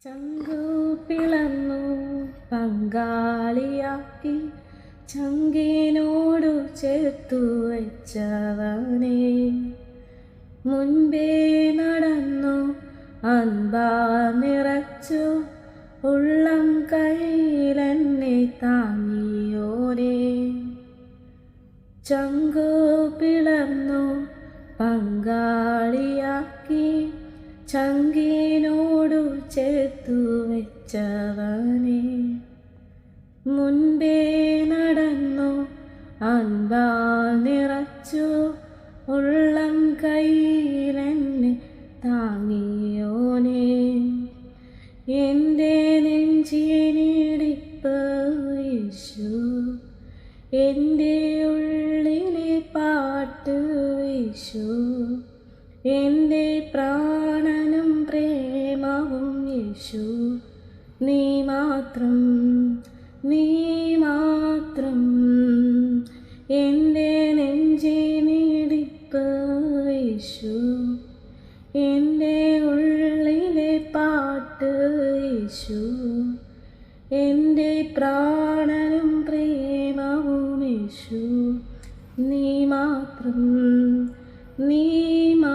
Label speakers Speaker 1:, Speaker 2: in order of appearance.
Speaker 1: ചങ്കു പിളർന്നു പങ്കാളിയാക്കി ചങ്കിനോടു ചേർത്തു വെച്ചവനെ മുൻപേ നടന്നു അൻപാ നിറച്ചു ഉള്ളം കയ്യിലെന്നെ താങ്ങിയോരേ. ചങ്കു പിളർന്നു പങ്കാളിയാക്കി ചങ്കിനോടു ചേർത്തു വെച്ചവനെ മുൻപേ നടന്നു അൻപാ നിറച്ചു ഉള്ളം കയ്യിലെന്നെ താങ്ങിയോനെ. എൻ്റെ നെഞ്ചിനിടിപ്പ് യേശു, എൻ്റെ ഉള്ളിലെ പാട്ട് യേശു, എൻ്റെ പ്രാണനും പ്രേമവും യേശു, നീ മാത്രം, നീ മാത്രം. എൻ്റെ നെഞ്ചിനിടിപ്പ് യേശു, എൻ്റെ ഉള്ളിലെ പാട്ട് യേശു, എൻ്റെ പ്രാണനും പ്രേമവും യേശു, നീ മാത്രം, നീ മാത്രം.